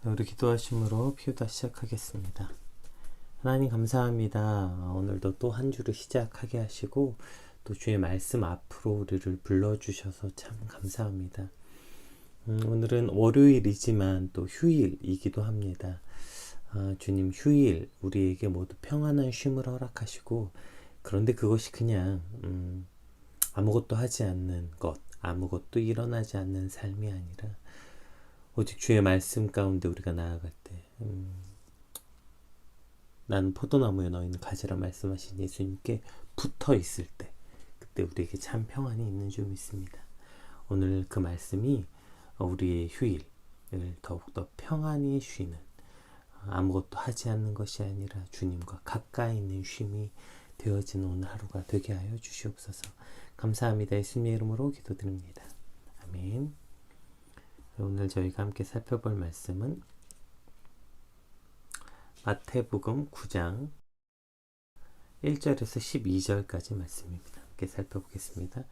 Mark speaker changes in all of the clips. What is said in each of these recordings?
Speaker 1: 우리 기도하심으로 피우다 시작하겠습니다. 하나님 감사합니다. 오늘도 또 한 주를 시작하게 하시고 또 주의 말씀 앞으로 우리를 불러주셔서 참 감사합니다. 오늘은 월요일이지만 또 휴일이기도 합니다. 주님 휴일 우리에게 모두 평안한 쉼을 허락하시고 그런데 그것이 그냥 아무것도 하지 않는 것, 아무것도 일어나지 않는 삶이 아니라 오직 주의 말씀 가운데 우리가 나아갈 때 나는 포도나무에 너희는 가지라 말씀하신 예수님께 붙어 있을 때 그때 우리에게 참 평안이 있는 줄 믿습니다. 오늘 그 말씀이 우리의 휴일을 더욱더 평안히 쉬는 아무것도 하지 않는 것이 아니라 주님과 가까이 있는 쉼이 되어지는 오늘 하루가 되게 하여 주시옵소서. 감사합니다. 예수님의 이름으로 기도드립니다. 아멘. 오늘 저희가 함께 살펴볼 말씀은 마태복음 9장 1절에서 12절까지 말씀입니다. 함께 살펴보겠습니다.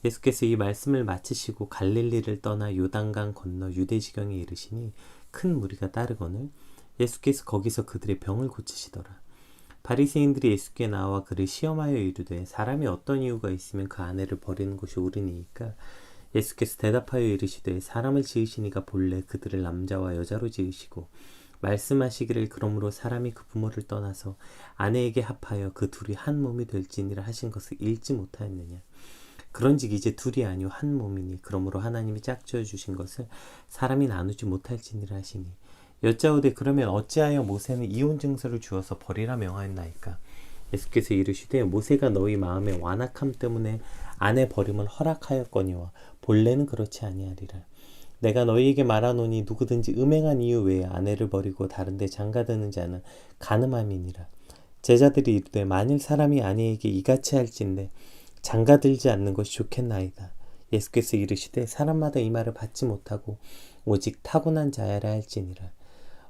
Speaker 1: 예수께서 이 말씀을 마치시고 갈릴리를 떠나 요단강 건너 유대지경에 이르시니 큰 무리가 따르거늘 예수께서 거기서 그들의 병을 고치시더라. 바리새인들이 예수께 나와 그를 시험하여 이르되 사람이 어떤 이유가 있으면 그 아내를 버리는 것이 옳으니이까 예수께서 대답하여 이르시되 사람을 지으시니가 본래 그들을 남자와 여자로 지으시고 말씀하시기를 그러므로 사람이 그 부모를 떠나서 아내에게 합하여 그 둘이 한 몸이 될지니라 하신 것을 읽지 못하였느냐. 그런즉 이제 둘이 아니요 한 몸이니 그러므로 하나님이 짝지어 주신 것을 사람이 나누지 못할지니라 하시니 여짜오되 그러면 어찌하여 모세는 이혼 증서를 주어서 버리라 명하였나이까. 예수께서 이르시되 모세가 너희 마음의 완악함 때문에 아내 버림을 허락하였거니와 본래는 그렇지 아니하리라. 내가 너희에게 말하노니 누구든지 음행한 이유 외에 아내를 버리고 다른 데 장가드는 자는 간음함이니라. 제자들이 이르되 만일 사람이 아내에게 이같이 할진대 장가들지 않는 것이 좋겠나이다. 예수께서 이르시되 사람마다 이 말을 받지 못하고 오직 타고난 자야라 할지니라.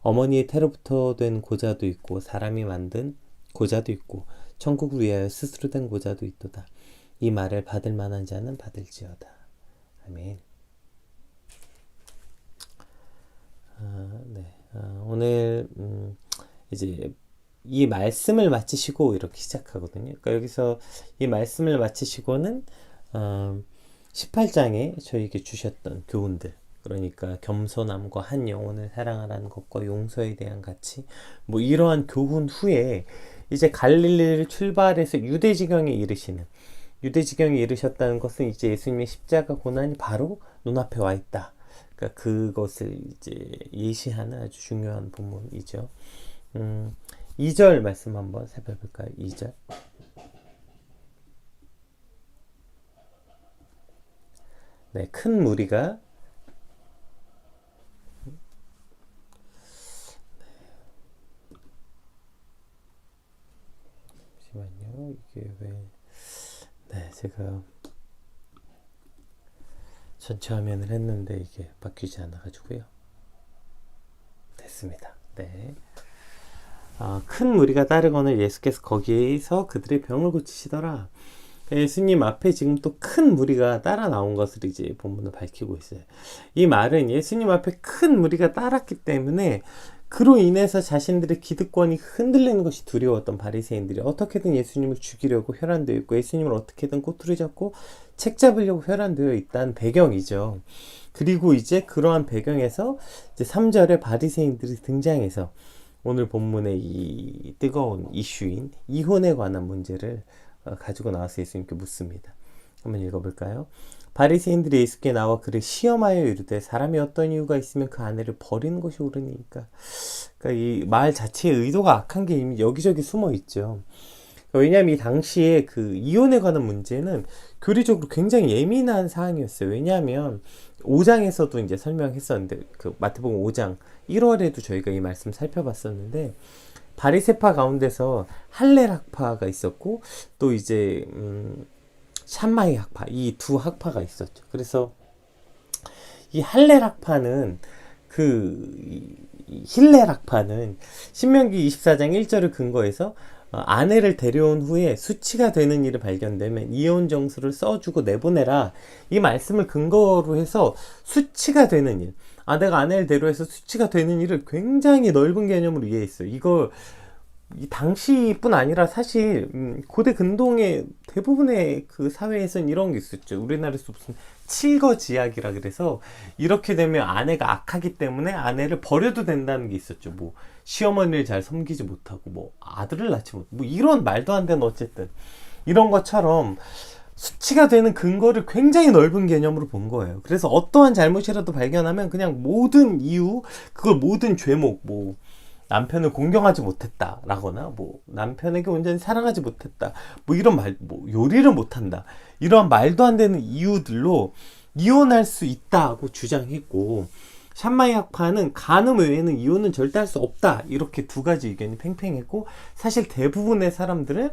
Speaker 1: 어머니의 태로부터 된 고자도 있고 사람이 만든 고자도 있고 천국을 위하여 스스로 된 고자도 있도다. 이 말을 받을 만한 자는 받을지어다. 아멘. 오늘 이제 이 말씀을 마치시고 이렇게 시작하거든요. 그러니까 여기서 이 말씀을 마치시고는 18장에 저에게 주셨던 교훈들, 그러니까 겸손함과 한 영혼을 사랑하라는 것과 용서에 대한 가치, 뭐 이러한 교훈 후에 이제 갈릴리를 출발해서 유대지경에 이르셨다는 것은 이제 예수님의 십자가 고난이 바로 눈앞에 와 있다. 그러니까 그것을 이제 예시하는 아주 중요한 부분이죠. 2절 말씀 한번 살펴볼까요? 2절. 네, 큰 무리가 잠시만요. 이게 왜 제가 전체 화면을 했는데 이게 바뀌지 않아 가지고요. 됐습니다. 네. 큰 무리가 따르거늘 예수께서 거기에서 그들의 병을 고치시더라. 예수님 앞에 지금 또 큰 무리가 따라 나온 것을 이제 본문은 밝히고 있어요. 이 말은 예수님 앞에 큰 무리가 따랐기 때문에 그로 인해서 자신들의 기득권이 흔들리는 것이 두려웠던 바리새인들이 어떻게든 예수님을 죽이려고 혈안되어 있고 예수님을 어떻게든 꼬투리 잡고 책 잡으려고 혈안되어 있다는 배경이죠. 그리고 이제 그러한 배경에서 이제 3절에 바리새인들이 등장해서 오늘 본문의 이 뜨거운 이슈인 이혼에 관한 문제를 가지고 나와서 예수님께 묻습니다. 한번 읽어볼까요? 바리새인들이 예수께 나와 그를 시험하여 이르되 사람이 어떤 이유가 있으면 그 아내를 버리는 것이 옳으니까. 그러니까 이 말 자체의 의도가 악한 게 이미 여기저기 숨어 있죠. 왜냐하면 이 당시에 그 이혼에 관한 문제는 교리적으로 굉장히 예민한 사항이었어요. 왜냐하면 5장에서도 이제 설명했었는데 그 마태복음 5장 1월에도 저희가 이 말씀 살펴봤었는데 바리새파 가운데서 할렐 학파가 있었고 또 이제 샴마이 학파, 이 두 학파가 있었죠. 그래서 이 할렐 학파는 힐렐 학파는 신명기 24장 1절을 근거해서 아내를 데려온 후에 수치가 되는 일을 발견되면 이혼 정수를 써주고 내보내라. 이 말씀을 근거로 해서 수치가 되는 일, 아내가 아내를 대로해서 수치가 되는 일을 굉장히 넓은 개념으로 이해했어요. 이걸 이 당시뿐 아니라 사실 고대 근동의 대부분의 그 사회에서는 이런 게 있었죠. 우리나라에서 무슨 칠거지약이라 그래서 이렇게 되면 아내가 악하기 때문에 아내를 버려도 된다는 게 있었죠. 뭐 시어머니를 잘 섬기지 못하고 뭐 아들을 낳지 못하고 뭐 이런 말도 안 되는 어쨌든 이런 것처럼 수치가 되는 근거를 굉장히 넓은 개념으로 본 거예요. 그래서 어떠한 잘못이라도 발견하면 그냥 모든 이유, 그걸 모든 죄목, 뭐 남편을 공경하지 못했다라거나 뭐 남편에게 온전히 사랑하지 못했다 뭐 이런 말, 뭐 요리를 못한다 이런 말도 안 되는 이유들로 이혼할 수 있다고 주장했고, 샴마이 학파는 간음 외에는 이혼은 절대 할 수 없다 이렇게 두 가지 의견이 팽팽했고, 사실 대부분의 사람들은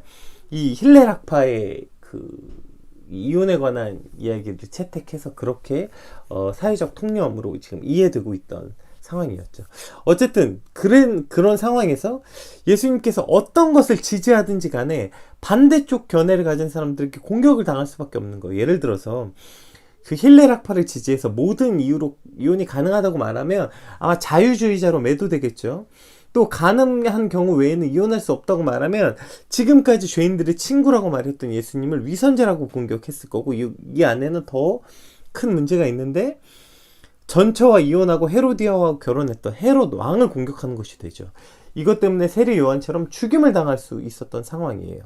Speaker 1: 이 힐렐 학파의 그 이혼에 관한 이야기를 채택해서 그렇게 사회적 통념으로 지금 이해되고 있던 상황이었죠. 어쨌든 그런 상황에서 예수님께서 어떤 것을 지지하든지 간에 반대쪽 견해를 가진 사람들에게 공격을 당할 수밖에 없는 거예요. 예를 들어서 그 힐렐 학파를 지지해서 모든 이유로 이혼이 가능하다고 말하면 아마 자유주의자로 매도되겠죠. 또 간음한 경우 외에는 이혼할 수 없다고 말하면 지금까지 죄인들의 친구라고 말했던 예수님을 위선자라고 공격했을 거고, 이 안에는 더 큰 문제가 있는데 전처와 이혼하고 헤로디아와 결혼했던 헤롯 왕을 공격하는 것이 되죠. 이것 때문에 세례 요한처럼 죽임을 당할 수 있었던 상황이에요.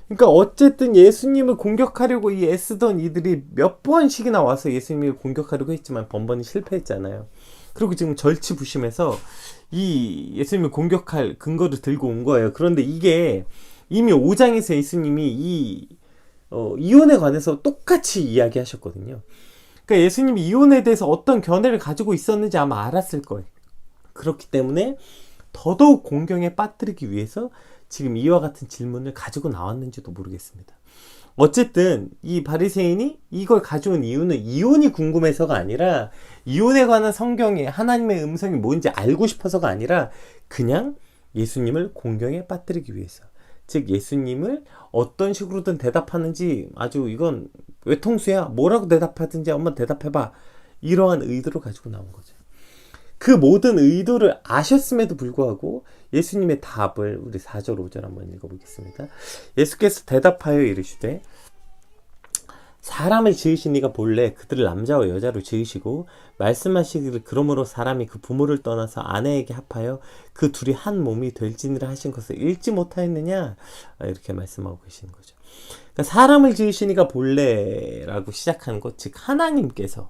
Speaker 1: 그러니까 어쨌든 예수님을 공격하려고 이 애쓰던 이들이 몇 번씩이나 와서 예수님을 공격하려고 했지만 번번이 실패했잖아요. 그리고 지금 절치부심해서 이 예수님을 공격할 근거를 들고 온 거예요. 그런데 이게 이미 5장에서 예수님이 이혼에 관해서 똑같이 이야기하셨거든요. 그러니까 예수님이 이혼에 대해서 어떤 견해를 가지고 있었는지 아마 알았을 거예요. 그렇기 때문에 더더욱 공경에 빠뜨리기 위해서 지금 이와 같은 질문을 가지고 나왔는지도 모르겠습니다. 어쨌든 이 바리새인이 이걸 가져온 이유는 이혼이 궁금해서가 아니라, 이혼에 관한 성경의 하나님의 음성이 뭔지 알고 싶어서가 아니라 그냥 예수님을 공경에 빠뜨리기 위해서, 즉 예수님을 어떤 식으로든 대답하는지 아주 이건 외통수야, 뭐라고 대답하든지 한번 대답해봐, 이러한 의도를 가지고 나온 거죠. 그 모든 의도를 아셨음에도 불구하고 예수님의 답을 우리 4절 5절 한번 읽어보겠습니다. 예수께서 대답하여 이르시되 사람을 지으신 이가 본래 그들을 남자와 여자로 지으시고 말씀하시기를 그러므로 사람이 그 부모를 떠나서 아내에게 합하여 그 둘이 한 몸이 될지니라 하신 것을 읽지 못하였느냐, 이렇게 말씀하고 계시는 거죠. 그러니까 사람을 지으신 이가 본래라고 시작하는 것, 즉 하나님께서는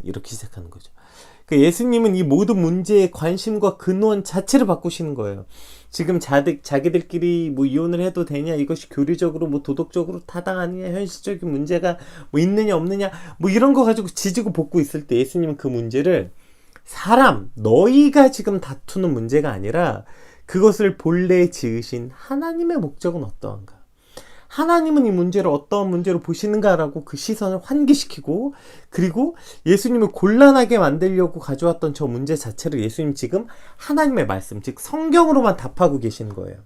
Speaker 1: 이렇게 시작하는 거죠. 그 예수님은 이 모든 문제의 관심과 근원 자체를 바꾸시는 거예요. 지금 자기들끼리 뭐 이혼을 해도 되냐, 이것이 교리적으로 뭐 도덕적으로 타당하느냐, 현실적인 문제가 뭐 있느냐 없느냐, 뭐 이런 거 가지고 지지고 볶고 있을 때 예수님은 그 문제를 너희가 지금 다투는 문제가 아니라 그것을 본래 지으신 하나님의 목적은 어떠한가, 하나님은 이 문제를 어떤 문제로 보시는가라고 그 시선을 환기시키고, 그리고 예수님을 곤란하게 만들려고 가져왔던 저 문제 자체를 예수님 지금 하나님의 말씀, 즉 성경으로만 답하고 계시는 거예요.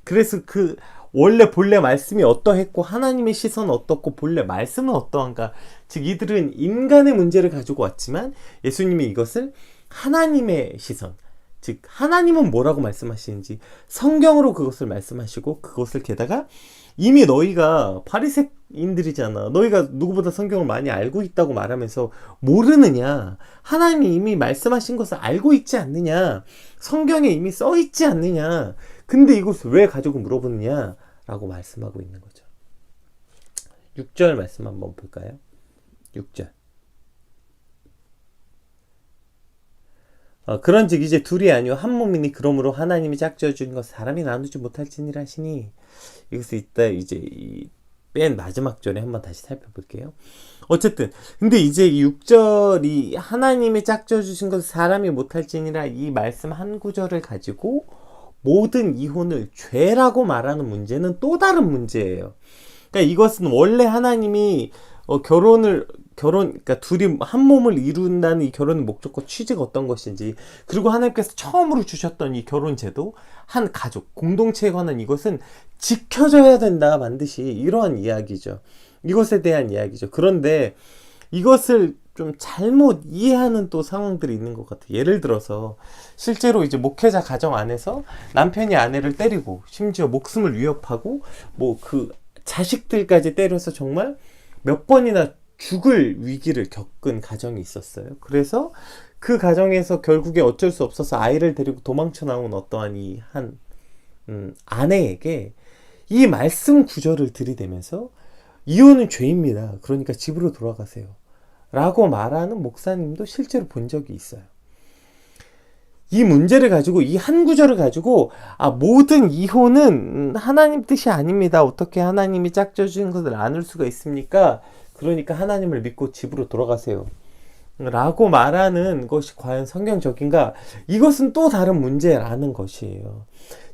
Speaker 1: 그래서 그 원래 본래 말씀이 어떠했고 하나님의 시선은 어떻고 본래 말씀은 어떠한가, 즉 이들은 인간의 문제를 가지고 왔지만 예수님이 이것을 하나님의 시선, 즉 하나님은 뭐라고 말씀하시는지 성경으로 그것을 말씀하시고, 그것을 게다가 이미 너희가 바리새인들이잖아, 너희가 누구보다 성경을 많이 알고 있다고 말하면서 모르느냐, 하나님이 이미 말씀하신 것을 알고 있지 않느냐, 성경에 이미 써 있지 않느냐, 근데 이것을 왜 가지고 물어보느냐 라고 말씀하고 있는 거죠. 6절 말씀 한번 볼까요? 6절. 그런즉 이제 둘이 아니요 한 몸이니 그러므로 하나님이 짝지어 주신 것 사람이 나누지 못할지니라 하시니, 이것을 이따 이제 맨 마지막 절에 한번 다시 살펴볼게요. 어쨌든 근데 이제 이 6절이 하나님이 짝지어 주신 것을 사람이 못할지니라, 이 말씀 한 구절을 가지고 모든 이혼을 죄라고 말하는 문제는 또 다른 문제예요. 그러니까 이것은 원래 하나님이 그러니까 둘이 한 몸을 이룬다는 이 결혼의 목적과 취지가 어떤 것인지, 그리고 하나님께서 처음으로 주셨던 이 결혼 제도, 한 가족, 공동체에 관한 이것은 지켜져야 된다, 반드시 이러한 이야기죠. 이것에 대한 이야기죠. 그런데 이것을 좀 잘못 이해하는 또 상황들이 있는 것 같아요. 예를 들어서 실제로 이제 목회자 가정 안에서 남편이 아내를 때리고 심지어 목숨을 위협하고 뭐 그 자식들까지 때려서 정말 몇 번이나 죽을 위기를 겪은 가정이 있었어요. 그래서 그 가정에서 결국에 어쩔 수 없어서 아이를 데리고 도망쳐 나온 어떠한 이 한 아내에게 이 말씀 구절을 들이대면서 이혼은 죄입니다. 그러니까 집으로 돌아가세요. 라고 말하는 목사님도 실제로 본 적이 있어요. 이 문제를 가지고 이 한 구절을 가지고 모든 이혼은 하나님 뜻이 아닙니다. 어떻게 하나님이 짝져주신 것을 나눌 수가 있습니까? 그러니까 하나님을 믿고 집으로 돌아가세요. 라고 말하는 것이 과연 성경적인가? 이것은 또 다른 문제라는 것이에요.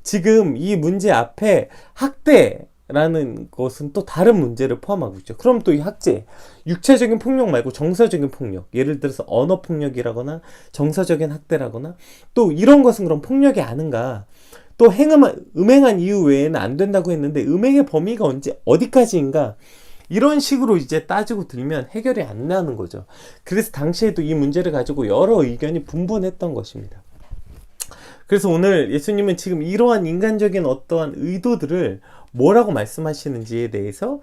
Speaker 1: 지금 이 문제 앞에 학대라는 것은 또 다른 문제를 포함하고 있죠. 그럼 또 이 학대, 육체적인 폭력 말고 정서적인 폭력, 예를 들어서 언어 폭력이라거나 정서적인 학대라거나 또 이런 것은 그럼 폭력이 아닌가? 또 음행한 이유 외에는 안 된다고 했는데 음행의 범위가 어디까지인가? 이런 식으로 이제 따지고 들면 해결이 안 나는 거죠. 그래서 당시에도 이 문제를 가지고 여러 의견이 분분했던 것입니다. 그래서 오늘 예수님은 지금 이러한 인간적인 어떠한 의도들을 뭐라고 말씀하시는지에 대해서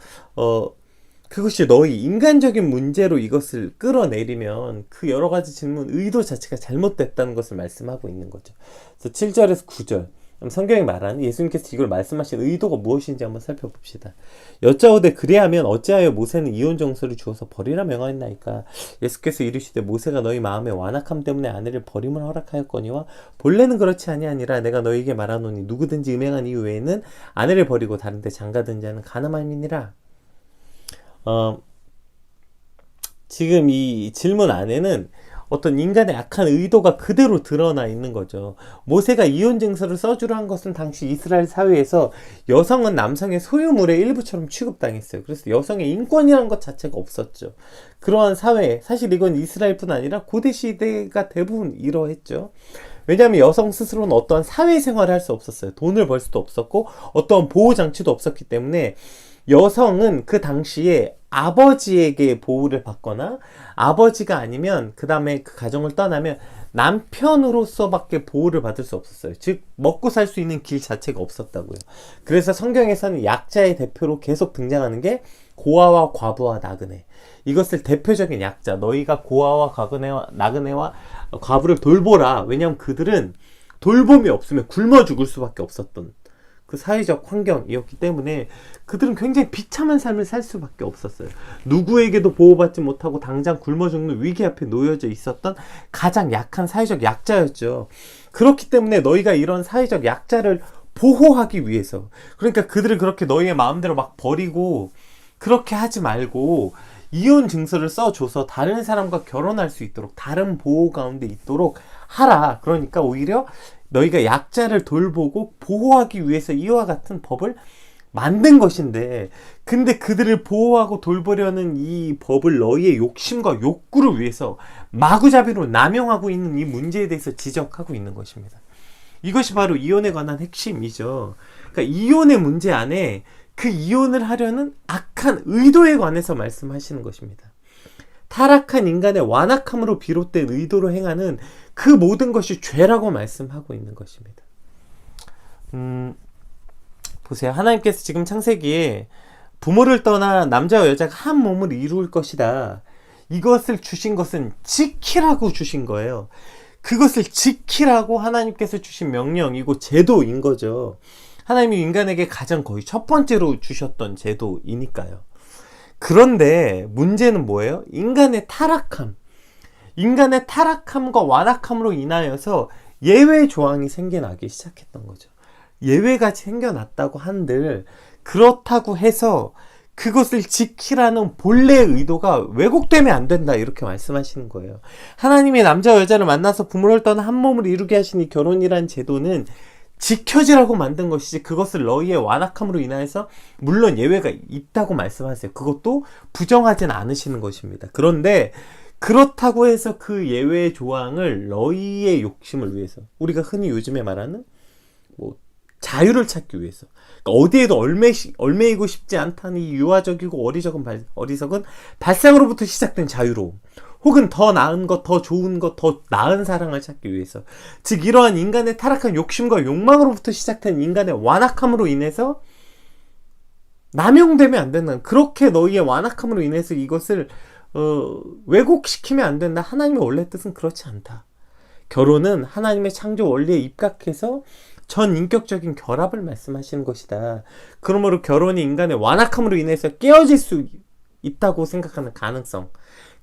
Speaker 1: 그것이 너희 인간적인 문제로 이것을 끌어내리면 그 여러 가지 질문 의도 자체가 잘못됐다는 것을 말씀하고 있는 거죠. 그래서 7절에서 9절 성경이 말하는 예수님께서 이걸 말씀하신 의도가 무엇인지 한번 살펴봅시다. 여짜오되 그리하면 어찌하여 모세는 이혼 정서를 주어서 버리라 명하였나이까? 예수께서 이르시되 모세가 너희 마음의 완악함 때문에 아내를 버림을 허락하였거니와 본래는 그렇지 아니하니라. 내가 너희에게 말하노니 누구든지 음행한 이유 외에는 아내를 버리고 다른 데 장가든 자는 가늠함이니라. 지금 이 질문 안에는 어떤 인간의 악한 의도가 그대로 드러나 있는 거죠. 모세가 이혼 증서를 써주라 한 것은 당시 이스라엘 사회에서 여성은 남성의 소유물의 일부처럼 취급당했어요. 그래서 여성의 인권이라는 것 자체가 없었죠. 그러한 사회에 사실 이건 이스라엘뿐 아니라 고대 시대가 대부분 이러했죠. 왜냐하면 여성 스스로는 어떠한 사회생활을 할 수 없었어요. 돈을 벌 수도 없었고 어떠한 보호장치도 없었기 때문에 여성은 그 당시에 아버지에게 보호를 받거나 아버지가 아니면 그 다음에 그 가정을 떠나면 남편으로서밖에 보호를 받을 수 없었어요. 즉 먹고 살 수 있는 길 자체가 없었다고요. 그래서 성경에서는 약자의 대표로 계속 등장하는 게 고아와 과부와 나그네. 이것을 대표적인 약자, 너희가 고아와 나그네와 과부를 돌보라. 왜냐하면 그들은 돌봄이 없으면 굶어 죽을 수밖에 없었던 그 사회적 환경이었기 때문에 그들은 굉장히 비참한 삶을 살 수밖에 없었어요. 누구에게도 보호받지 못하고 당장 굶어 죽는 위기 앞에 놓여져 있었던 가장 약한 사회적 약자였죠. 그렇기 때문에 너희가 이런 사회적 약자를 보호하기 위해서, 그러니까 그들을 그렇게 너희의 마음대로 막 버리고 그렇게 하지 말고 이혼 증서를 써줘서 다른 사람과 결혼할 수 있도록 다른 보호 가운데 있도록 하라. 그러니까 오히려 너희가 약자를 돌보고 보호하기 위해서 이와 같은 법을 만든 것인데, 근데 그들을 보호하고 돌보려는 이 법을 너희의 욕심과 욕구를 위해서 마구잡이로 남용하고 있는 이 문제에 대해서 지적하고 있는 것입니다. 이것이 바로 이혼에 관한 핵심이죠. 그러니까 이혼의 문제 안에 그 이혼을 하려는 악한 의도에 관해서 말씀하시는 것입니다. 타락한 인간의 완악함으로 비롯된 의도로 행하는 그 모든 것이 죄라고 말씀하고 있는 것입니다. 보세요. 하나님께서 지금 창세기에 부모를 떠나 남자와 여자가 한 몸을 이룰 것이다. 이것을 주신 것은 지키라고 주신 거예요. 그것을 지키라고 하나님께서 주신 명령이고 제도인 거죠. 하나님이 인간에게 가장 거의 첫 번째로 주셨던 제도이니까요. 그런데 문제는 뭐예요? 인간의 타락함과 완악함으로 인하여서 예외 조항이 생겨나기 시작했던 거죠. 예외가 생겨났다고 한들 그렇다고 해서 그것을 지키라는 본래의 의도가 왜곡되면 안 된다, 이렇게 말씀하시는 거예요. 하나님이 남자와 여자를 만나서 부모를 떠나 한 몸을 이루게 하신 이 결혼이란 제도는 지켜지라고 만든 것이지 그것을 너희의 완악함으로 인하여서 물론 예외가 있다고 말씀하세요. 그것도 부정하진 않으시는 것입니다. 그런데 그렇다고 해서 그 예외 조항을 너희의 욕심을 위해서, 우리가 흔히 요즘에 말하는 자유를 찾기 위해서, 그러니까 어디에도 얼매이고 싶지 않다는 이 유아적이고 어리석은 발상으로부터 시작된 자유로움, 혹은 더 나은 것, 더 좋은 것, 더 나은 사랑을 찾기 위해서. 즉 이러한 인간의 타락한 욕심과 욕망으로부터 시작된 인간의 완악함으로 인해서 남용되면 안 된다. 그렇게 너희의 완악함으로 인해서 이것을 왜곡시키면 안 된다. 하나님의 원래 뜻은 그렇지 않다. 결혼은 하나님의 창조 원리에 입각해서 전 인격적인 결합을 말씀하시는 것이다. 그러므로 결혼이 인간의 완악함으로 인해서 깨어질 수 있다고 생각하는 가능성,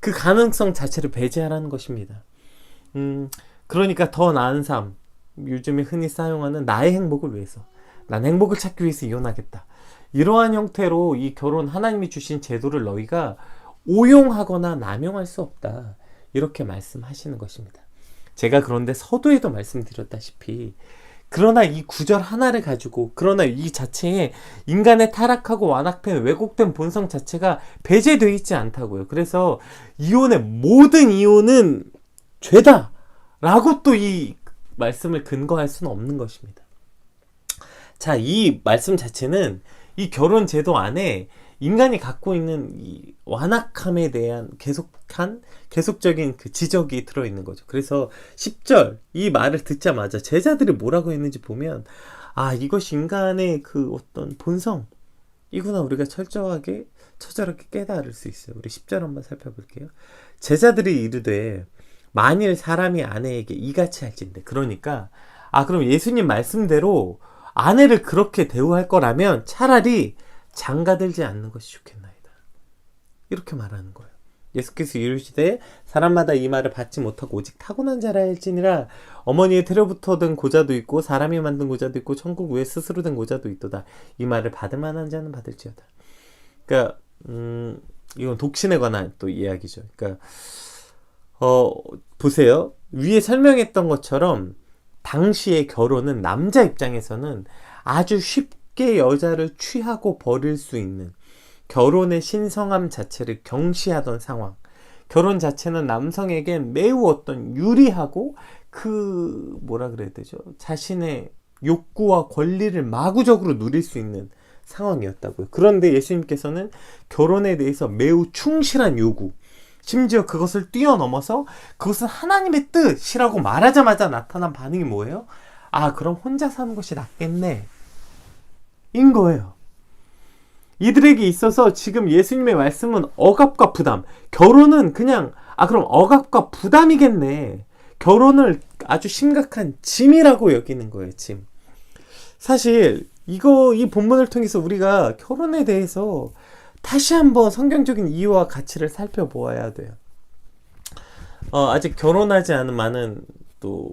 Speaker 1: 그 가능성 자체를 배제하라는 것입니다. 그러니까 더 나은 삶, 요즘에 흔히 사용하는 나의 행복을 위해서, 난 행복을 찾기 위해서 이혼하겠다. 이러한 형태로 이 결혼, 하나님이 주신 제도를 너희가 오용하거나 남용할 수 없다. 이렇게 말씀하시는 것입니다. 제가 그런데 서두에도 말씀드렸다시피, 그러나 이 구절 하나를 가지고, 그러나 이 자체에 인간의 타락하고 완악된 왜곡된 본성 자체가 배제되어 있지 않다고요. 그래서 이혼의 모든 이혼은 죄다 라고 또 이 말씀을 근거할 수는 없는 것입니다. 자, 이 말씀 자체는 이 결혼 제도 안에 인간이 갖고 있는 이 완악함에 대한 계속적인 그 지적이 들어있는 거죠. 그래서 10절 이 말을 듣자마자 제자들이 뭐라고 했는지 보면, 아, 이것이 인간의 그 어떤 본성 이구나 우리가 처절하게 깨달을 수 있어요. 우리 10절 한번 살펴볼게요. 제자들이 이르되 만일 사람이 아내에게 이같이 할진대. 그러니까 그럼 예수님 말씀대로 아내를 그렇게 대우할 거라면 차라리 장가들지 않는 것이 좋겠나이다. 이렇게 말하는 거예요. 예수께서 이르시되 사람마다 이 말을 받지 못하고 오직 타고난 자라 할지니라. 어머니의 태로부터 든 고자도 있고 사람이 만든 고자도 있고 천국 외에 스스로 된 고자도 있도다. 이 말을 받을 만한 자는 받을지어다. 그러니까 이건 독신에 관한 또 이야기죠. 그러니까 보세요. 위에 설명했던 것처럼 당시의 결혼은 남자 입장에서는 아주 쉽게 여자를 취하고 버릴 수 있는 결혼의 신성함 자체를 경시하던 상황. 결혼 자체는 남성에겐 매우 어떤 유리하고 뭐라 그래야 되죠? 자신의 욕구와 권리를 마구적으로 누릴 수 있는 상황이었다고요. 그런데 예수님께서는 결혼에 대해서 매우 충실한 요구, 심지어 그것을 뛰어넘어서 그것은 하나님의 뜻이라고 말하자마자 나타난 반응이 뭐예요? 그럼 혼자 사는 것이 낫겠네 인 거예요. 이들에게 있어서 지금 예수님의 말씀은 억압과 부담, 결혼은 그냥 그럼 억압과 부담이겠네, 결혼을 아주 심각한 짐이라고 여기는 거예요. 짐. 사실 이 본문을 통해서 우리가 결혼에 대해서 다시 한번 성경적인 이유와 가치를 살펴보아야 돼요. 아직 결혼하지 않은 많은 또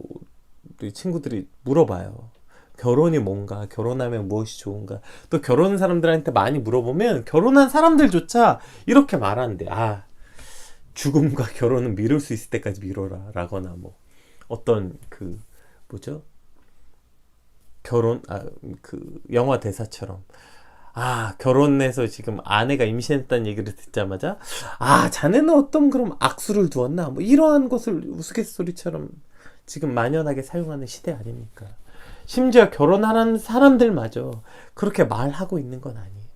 Speaker 1: 우리 친구들이 물어봐요. 결혼이 뭔가, 결혼하면 무엇이 좋은가. 또 결혼한 사람들한테 많이 물어보면 결혼한 사람들조차 이렇게 말하는데, 죽음과 결혼은 미룰 수 있을 때까지 미뤄라 라거나 어떤 영화 대사처럼 결혼해서 지금 아내가 임신했다는 얘기를 듣자마자 자네는 어떤 그럼 악수를 두었나 이러한 것을 우스갯소리처럼 지금 만연하게 사용하는 시대 아닙니까? 심지어 결혼하는 사람들마저 그렇게 말하고 있는 건 아니에요.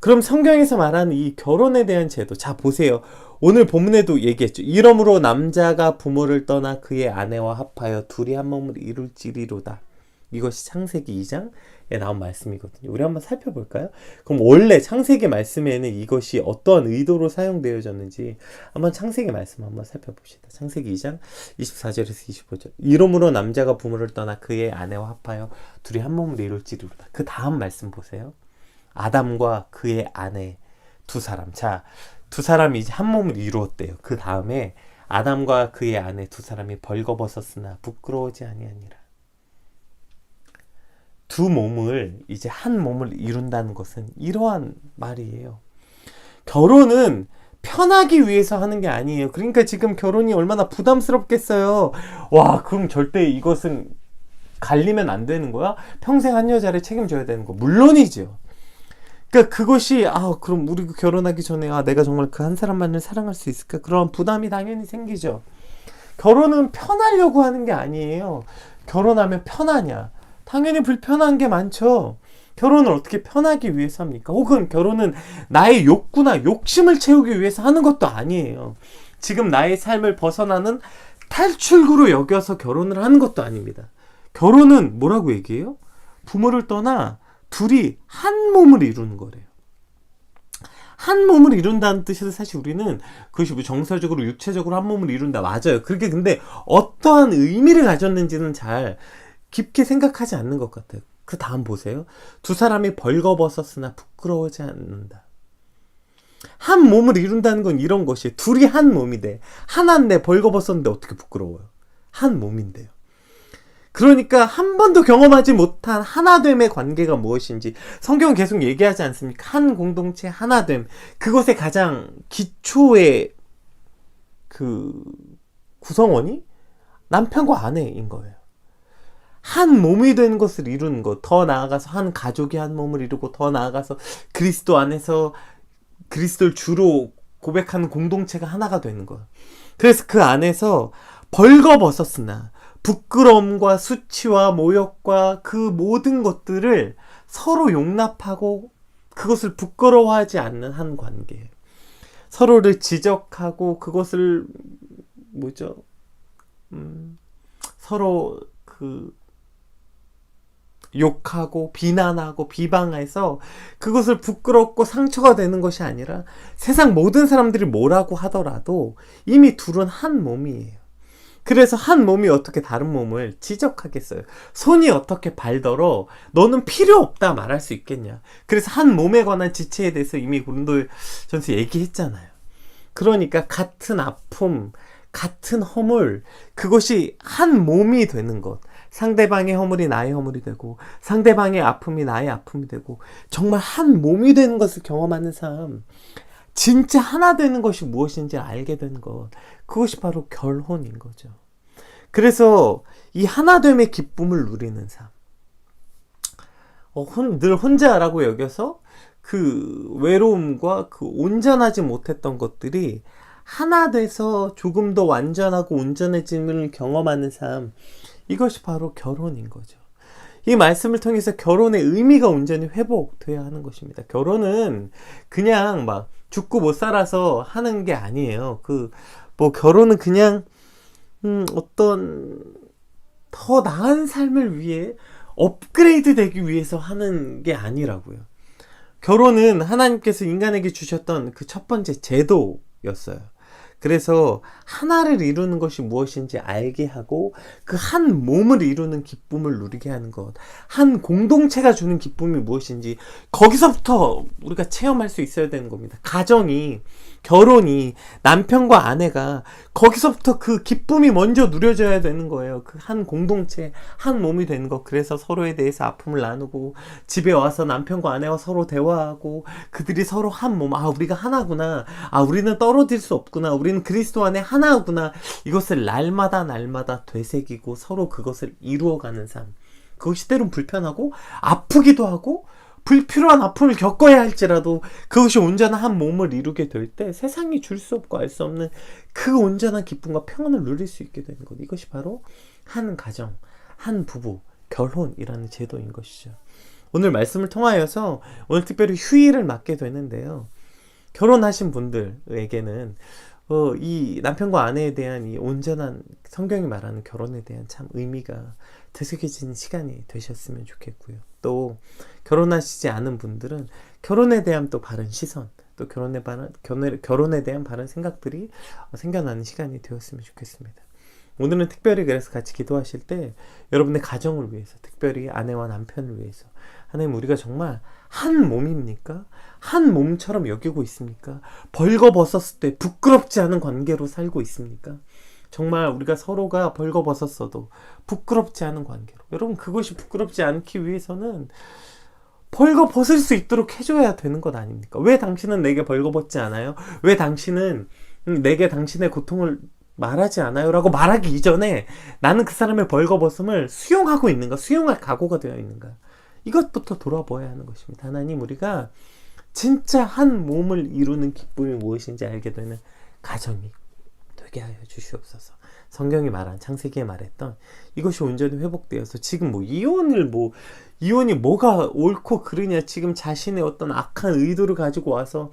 Speaker 1: 그럼 성경에서 말하는 이 결혼에 대한 제도, 자 보세요. 오늘 본문에도 얘기했죠. 이러므로 남자가 부모를 떠나 그의 아내와 합하여 둘이 한 몸을 이룰지리로다. 이것이 창세기 2장에 나온 말씀이거든요. 우리 한번 살펴볼까요? 그럼 원래 창세기 말씀에는 이것이 어떠한 의도로 사용되어졌는지 한번 창세기 말씀 한번 살펴봅시다. 창세기 2장 24절에서 25절. 이러므로 남자가 부모를 떠나 그의 아내와 합하여 둘이 한 몸을 이룰지리로다. 그 다음 말씀 보세요. 아담과 그의 아내 두 사람. 자, 두 사람이 이제 한 몸을 이루었대요. 그 다음에 아담과 그의 아내 두 사람이 벌거벗었으나 부끄러워하지 아니하니라. 두 몸을 이제 한 몸을 이룬다는 것은 이러한 말이에요. 결혼은 편하기 위해서 하는 게 아니에요. 그러니까 지금 결혼이 얼마나 부담스럽겠어요. 그럼 절대 이것은 갈리면 안 되는 거야? 평생 한 여자를 책임져야 되는 거? 물론이죠. 그러니까 그것이 그럼 우리 결혼하기 전에 내가 정말 그 한 사람만을 사랑할 수 있을까? 그런 부담이 당연히 생기죠. 결혼은 편하려고 하는 게 아니에요. 결혼하면 편하냐? 당연히 불편한 게 많죠. 결혼을 어떻게 편하기 위해서 합니까? 혹은 결혼은 나의 욕구나 욕심을 채우기 위해서 하는 것도 아니에요. 지금 나의 삶을 벗어나는 탈출구로 여겨서 결혼을 하는 것도 아닙니다. 결혼은 뭐라고 얘기해요? 부모를 떠나 둘이 한 몸을 이루는 거래요. 한 몸을 이룬다는 뜻에서 사실 우리는 그것이 뭐 정서적으로 육체적으로 한 몸을 이룬다, 맞아요. 그게 근데 어떠한 의미를 가졌는지는 잘 깊게 생각하지 않는 것 같아요. 그 다음 보세요. 두 사람이 벌거벗었으나 부끄러워하지 않는다. 한 몸을 이룬다는 건 이런 것이에요. 둘이 한 몸이 돼. 하나인데 벌거벗었는데 어떻게 부끄러워요? 한 몸인데요. 그러니까 한 번도 경험하지 못한 하나됨의 관계가 무엇인지 성경은 계속 얘기하지 않습니까? 한 공동체 하나됨. 그것의 가장 기초의 그 구성원이 남편과 아내인 거예요. 한 몸이 되는 것을 이루는 것, 더 나아가서 한 가족이 한 몸을 이루고, 더 나아가서 그리스도 안에서 그리스도를 주로 고백하는 공동체가 하나가 되는 것. 그래서 그 안에서 벌거벗었으나 부끄러움과 수치와 모욕과 그 모든 것들을 서로 용납하고 그것을 부끄러워하지 않는 한 관계예요. 서로를 지적하고 그것을 서로 욕하고 비난하고 비방해서 그것을 부끄럽고 상처가 되는 것이 아니라 세상 모든 사람들이 뭐라고 하더라도 이미 둘은 한 몸이에요. 그래서 한 몸이 어떻게 다른 몸을 지적하겠어요? 손이 어떻게 발더러 너는 필요 없다 말할 수 있겠냐? 그래서 한 몸에 관한 지체에 대해서 이미 고린도전서 얘기했잖아요. 그러니까 같은 아픔, 같은 허물, 그것이 한 몸이 되는 것. 상대방의 허물이 나의 허물이 되고, 상대방의 아픔이 나의 아픔이 되고, 정말 한 몸이 되는 것을 경험하는 삶, 진짜 하나 되는 것이 무엇인지 알게 되는 것, 그것이 바로 결혼인 거죠. 그래서 이 하나됨의 기쁨을 누리는 삶, 늘 혼자라고 여겨서 그 외로움과 그 온전하지 못했던 것들이 하나 돼서 조금 더 완전하고 온전해짐을 경험하는 삶, 이것이 바로 결혼인 거죠. 이 말씀을 통해서 결혼의 의미가 온전히 회복돼야 하는 것입니다. 결혼은 그냥 막 죽고 못 살아서 하는 게 아니에요. 결혼은 그냥 어떤 더 나은 삶을 위해 업그레이드 되기 위해서 하는 게 아니라고요. 결혼은 하나님께서 인간에게 주셨던 그 첫 번째 제도였어요. 그래서 하나를 이루는 것이 무엇인지 알게 하고 그 한 몸을 이루는 기쁨을 누리게 하는 것, 한 공동체가 주는 기쁨이 무엇인지 거기서부터 우리가 체험할 수 있어야 되는 겁니다. 가정이, 결혼이, 남편과 아내가 거기서부터 그 기쁨이 먼저 누려져야 되는 거예요. 그 한 공동체, 한 몸이 되는 것. 그래서 서로에 대해서 아픔을 나누고 집에 와서 남편과 아내와 서로 대화하고 그들이 서로 한 몸, 우리가 하나구나, 우리는 떨어질 수 없구나, 우리는 그리스도 안에 하나구나, 이것을 날마다 되새기고 서로 그것을 이루어가는 삶. 그것이 때론 불편하고 아프기도 하고 불필요한 아픔을 겪어야 할지라도 그것이 온전한 한 몸을 이루게 될 때 세상이 줄 수 없고 알 수 없는 그 온전한 기쁨과 평안을 누릴 수 있게 되는 것. 이것이 바로 한 가정, 한 부부, 결혼이라는 제도인 것이죠. 오늘 말씀을 통하여서 오늘 특별히 휴일을 맞게 되는데요. 결혼하신 분들에게는 이 남편과 아내에 대한 이 온전한 성경이 말하는 결혼에 대한 참 의미가 되새겨지는 시간이 되셨으면 좋겠고요. 또 결혼하시지 않은 분들은 결혼에 대한 또 바른 시선, 또 결혼에 대한 바른 생각들이 생겨나는 시간이 되었으면 좋겠습니다. 오늘은 특별히 그래서 같이 기도하실 때 여러분의 가정을 위해서, 특별히 아내와 남편을 위해서, 하나님, 우리가 정말 한 몸입니까? 한 몸처럼 여기고 있습니까? 벌거벗었을 때 부끄럽지 않은 관계로 살고 있습니까? 정말 우리가 서로가 벌거벗었어도 부끄럽지 않은 관계로. 여러분, 그것이 부끄럽지 않기 위해서는 벌거벗을 수 있도록 해줘야 되는 것 아닙니까? 왜 당신은 내게 벌거벗지 않아요? 왜 당신은 내게 당신의 고통을 말하지 않아요? 라고 말하기 이전에 나는 그 사람의 벌거벗음을 수용하고 있는가? 수용할 각오가 되어 있는가? 이것부터 돌아보아야 하는 것입니다. 하나님, 우리가 진짜 한 몸을 이루는 기쁨이 무엇인지 알게 되는 가정이 되게 하여 주시옵소서. 성경이 말한, 창세기에 말했던 이것이 온전히 회복되어서 지금 이혼이 뭐가 옳고 그르냐, 지금 자신의 어떤 악한 의도를 가지고 와서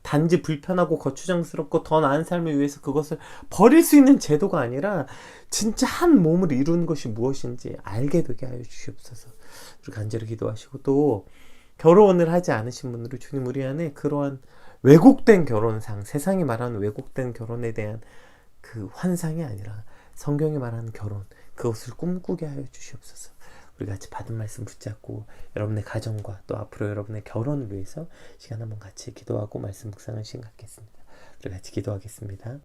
Speaker 1: 단지 불편하고 거추장스럽고 더 나은 삶을 위해서 그것을 버릴 수 있는 제도가 아니라 진짜 한 몸을 이루는 것이 무엇인지 알게 되게 하여 주시옵소서. 우리 간절히 기도하시고, 또 결혼을 하지 않으신 분들을 주님 우리 안에 그러한 왜곡된 결혼상, 세상이 말하는 왜곡된 결혼에 대한 그 환상이 아니라 성경이 말하는 결혼, 그것을 꿈꾸게 하여 주시옵소서. 우리 같이 받은 말씀 붙잡고 여러분의 가정과 또 앞으로 여러분의 결혼을 위해서 시간 한번 같이 기도하고 말씀 묵상을 시작하겠습니다. 우리 같이 기도하겠습니다.